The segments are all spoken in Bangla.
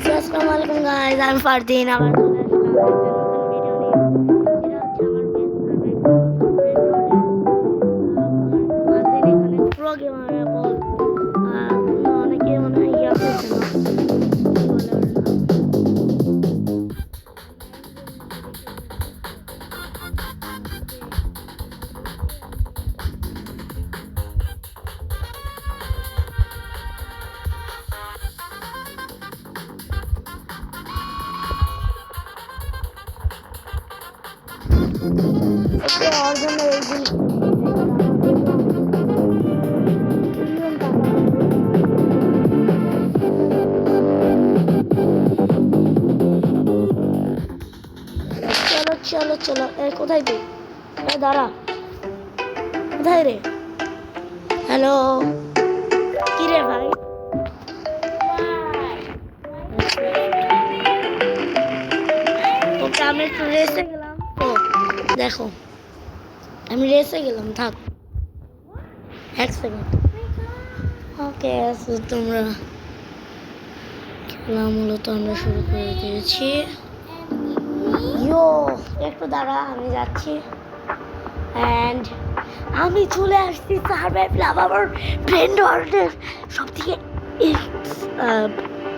আসসালামু আলাইকুম গাইস, আমি ফারদিন আবার চলে আসলাম একটা নতুন ভিডিও নিয়ে। এটা হচ্ছে আমার বেস্ট সার্ভাইভ ফারদিন এখানে প্রো গেমার এবং অনেকে মনে হয় ইয়া করছে না, কি বলে ওর নাম। ওকে ওর জন্য এই জিনিস চলো চলো চলো। কোথায় তুই? দাঁড়া, কোথায় রে? হ্যালো, কি রে ভাই? ওকে আমি একটু রেসে গেলাম তো, দেখো আমি রেসে গেলাম, থাক 1 সেকেন্ড। ওকে তোমরা খেলা মূলত আমরা শুরু করে দিয়েছি। ইয়ো একটু দাঁড়া, আমি যাচ্ছি। অ্যান্ড আমি চলে আসছি সার্ভাইভ আমার ফ্রেন্ড ওয়ার্ল্ডের সব থেকে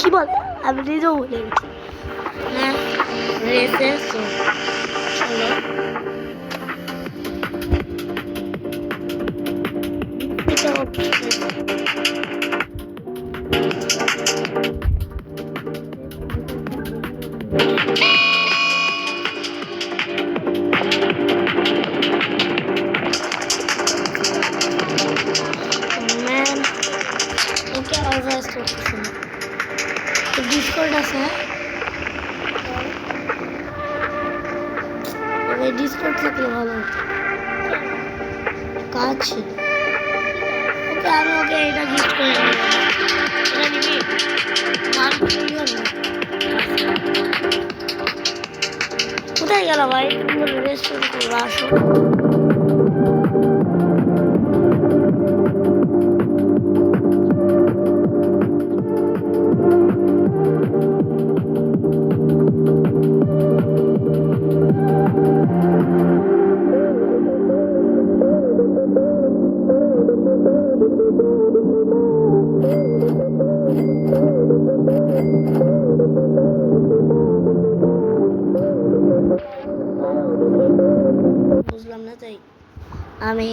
কি বলে, আমি নিজেও বলে গেছি। হ্যাঁ রেসে চলো। ওকে অর্গানাইজ করতেছি না, ডিসকর্ড আছে, ডিসকর্ড থাকলে ভালো হতো, কাজ ছিল। ওকে আমি ওকে এটা গিফট করে নিলাম, এটা নিবি 1 মিলিয়ন। কোথায় গেল ভাই? তুমি রেস্টুরেন্ট করবো, আসো। বুঝলাম না, তাই আমি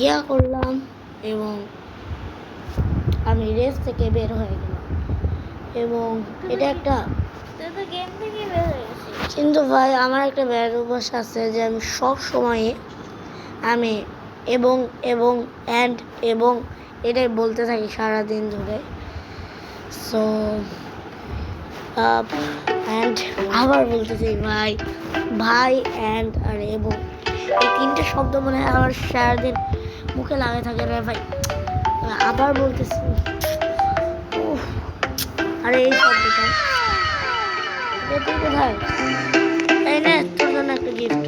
ইয়া করলাম এবং আমি রেস থেকে বের হয়ে গেলাম এবং এটা একটা গেম থেকে বের হয়ে গেছে। কিন্তু ভাই আমার একটা ব্যাড অভ্যাস আছে যে আমি সব সময়ে আমি এবং এবং অ্যান্ড এবং এটাই বলতে থাকি সারাদিন ধরে। সো অ্যান্ড আবার বলতে চাই ভাই, ভাই অ্যান্ড আর এবং এই 3টে শব্দ মনে হয় আমার সারাদিন মুখে লাগে থাকে রে ভাই। আবার বলতেছি, আরে এই শব্দটা তুই কোথায়? এই নে তোর জন্য একটা গিফট।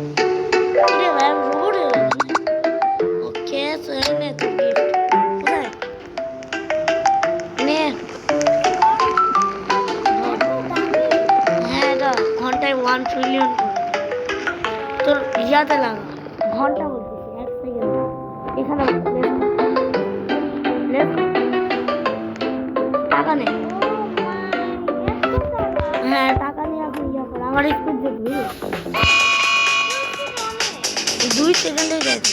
রে ভাই আমি রোবট হয়ে গেলাম। ওকে তো এই নে তোর গিফট। কোথায় নে? হ্যাঁ এটা ঘন্টায় 1 ট্রিলিয়ন তোর ইয়াতে লাগা। ঘন্টা বলতেছি 1 সেকেন্ড। এখানে টাকা নেই। হ্যাঁ টাকা নিয়ে আপনি ইয়া করে আমার স্পিড দেখবি 2 সেকেন্ডে গেছে।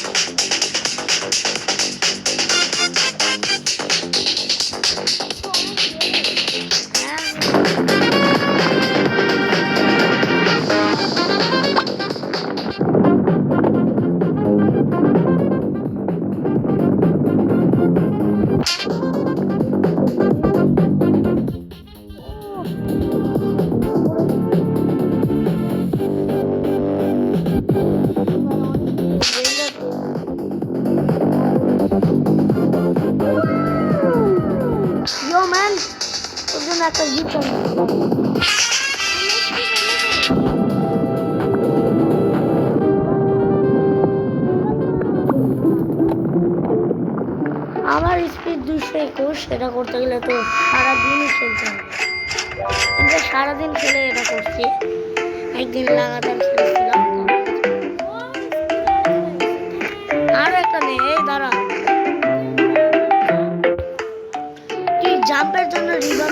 Yo man, তোর জন্য একটা গিফট আমার স্পিড 221, সেটা করতে গেলে তো সারাদিনই চলতে হবে। সারাদিন খেলে এটা করছি, একদিন লাগাতার খেলেছিলাম। আর একটা নেই, এই দাঁড়া, কি জাম্পের জন্য রিভার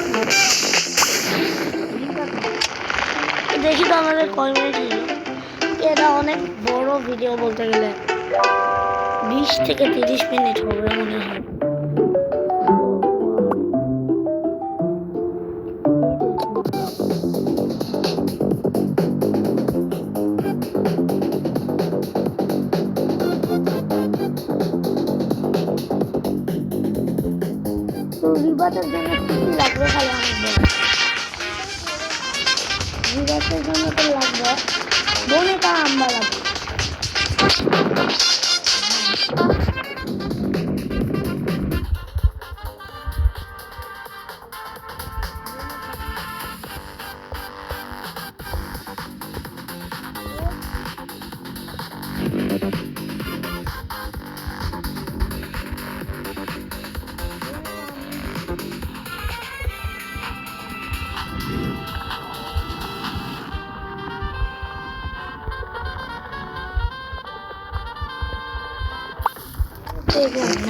দেখি তো আমাদের কয় মিনিট হলো। এটা অনেক বড় ভিডিও, বলতে গেলে 20 থেকে 30 মিনিট হবে মনে হয়। তো রিবাতের জন্য কি কি লাগবে খালি অনেক বড়, রিবাতের জন্য তো লাগবে বনেকা আম্বা লাগবে।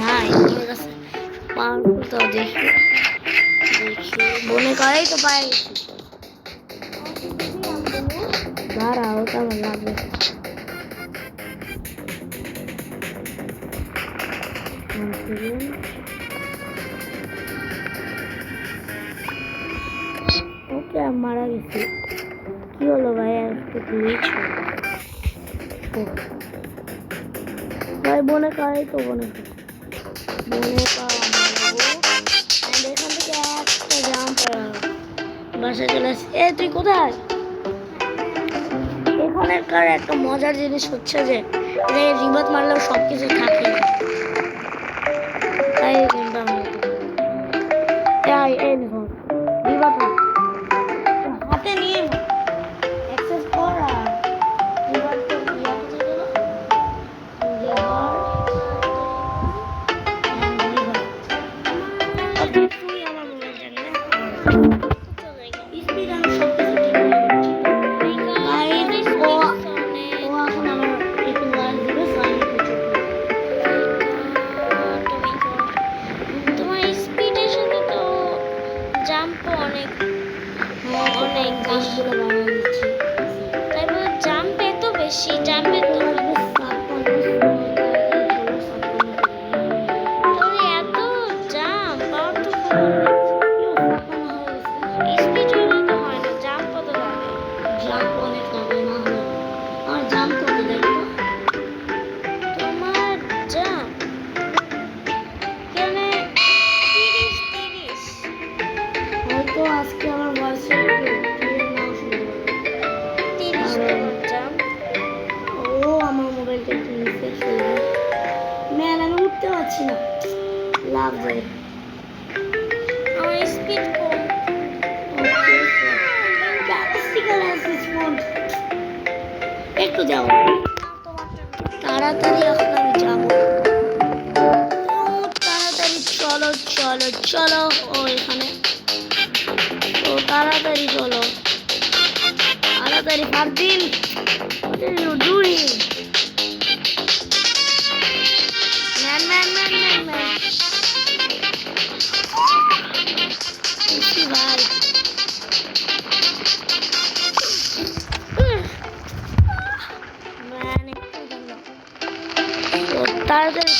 নাই আমার কাছে পাওয়ারফুল, তো দেখি বনে কাই তো পাই গেছি। দাঁড়াও, তো আমার লাগবে। ওকে, মারা গেছি। কি হলো ভাই, একটু গ্লিচ ভাই, বনে কাই তো বনে এখান থেকে একটা জাম্প বাসায় চলে আসছে। এ তুই কোথায়? এখানকার একটা মজার জিনিস হচ্ছে যে রিবাত মারলেও সবকিছু থাকে, তাই কিন্তু এই দেখুন রিবাত হাতে নিয়ে অ্যাক্সেস কর আর রিবাত লাভ দেয়। আমার স্পিড কম। একটু যাও তাড়াতাড়ি, এখন আমি যাবো। তাড়াতাড়ি চলো চলো চলো, ও এখানে তো তাড়াতাড়ি চলো, তাড়াতাড়ি পারদিন ডুরি man man man man man ভাই, তাড়াতাড়ি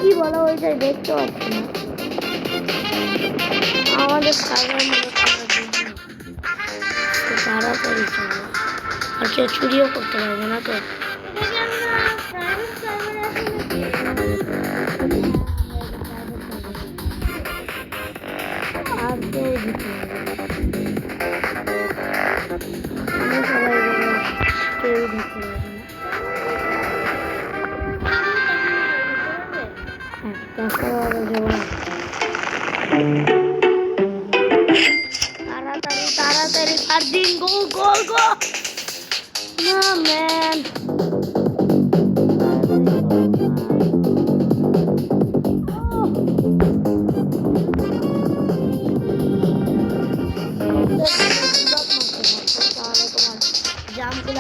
কি বলা ওইটাই দেখতে পাচ্ছি না। আমাদের তাড়াতাড়ি চলো, আর কেউ চুরিও করতে পারবে না তো। আর কেউ দিতে সবাই কেউ দিতে পারবে না। তাছাড়া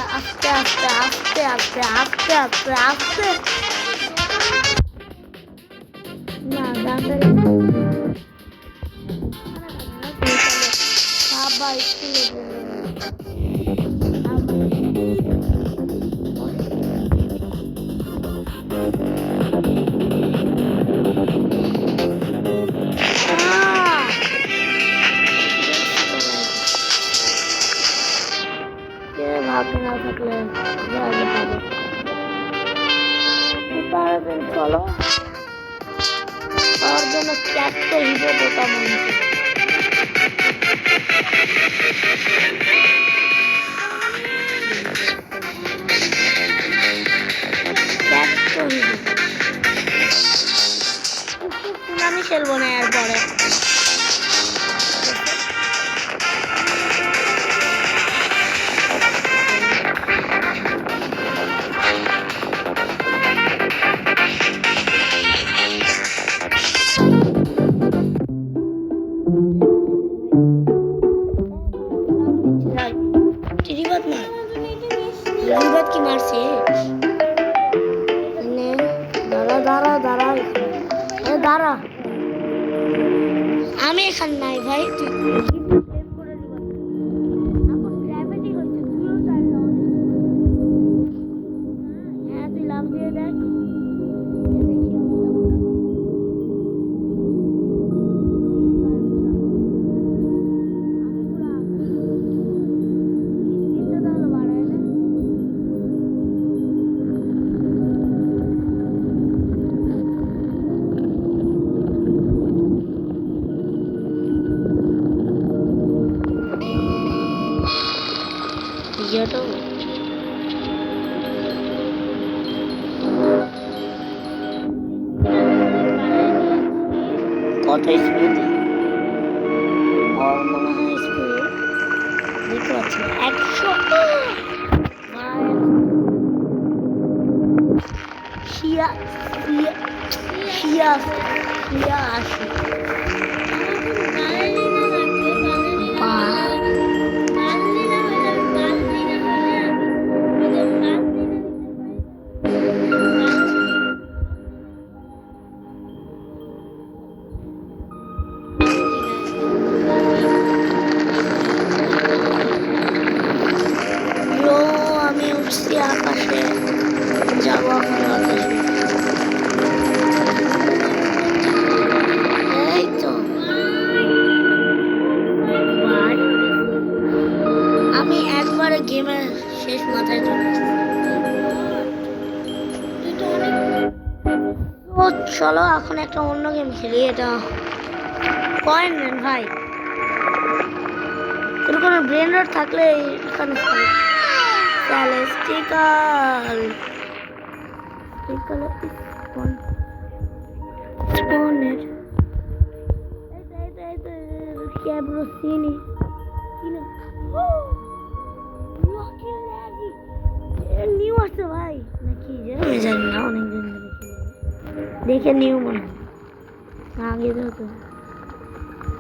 আস্তে আস্তে আস্তে আস্তে আস্তে আস্তে আস্তে না জানতে বাবা স্কুলে ভাবতে না থাকলে তাড়াতাড়ি চলো তার জন্য ক্যাটটা হিসেবে বোতা মনে আমি খেলবো না এরপরে কি মারছে দাঁড়া দাঁড়া দাঁড়া দাঁড়া আমি এখানে নাই ভাই তুই লাভ দিয়ে দেখ কত স্পিড আর মনে হয় স্পিড দেখতে পাচ্ছি 180 আকাশে যাব এই তো আমি একবারে গেমের শেষ মাথায় চলে চলো এখন একটা অন্য গেম খেলি এটা পয়েন্ট নেন ভাই তোর কোনো ব্রেন রট থাকলে এখানে Celestial Spawner Cabrosini নিউ আছে ভাই নাকি জানি না অনেকদিন ধরে দেখে নিউ মনে হয় আগে তো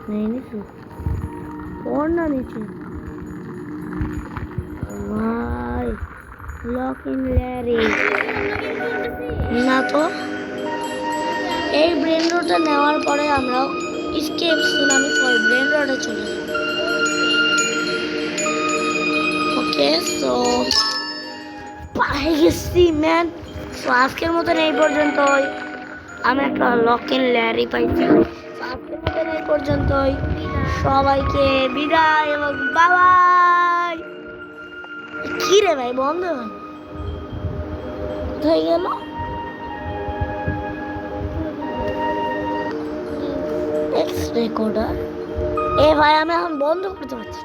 নেই নিচে ওর না নিচে ভাই লক ইন ল্যারি না তো এই ব্রেন রোডটা নেওয়ার পরে আমরা স্কেপ সুনামি ফর ব্রেন রোডে চলে যাব ওকে সো পাই গেছি ম্যান সো আজকের মতন এই পর্যন্তই আমি একটা লক ইন ল্যারি পাইছি আজকের মতন এই পর্যন্তই সবাইকে বিদায় এবং বাই কি রে ভাই বন্ধ কোথায় গেল এক্স রেকর্ডার এ ভাই আমি এখন বন্ধ করতে পারছি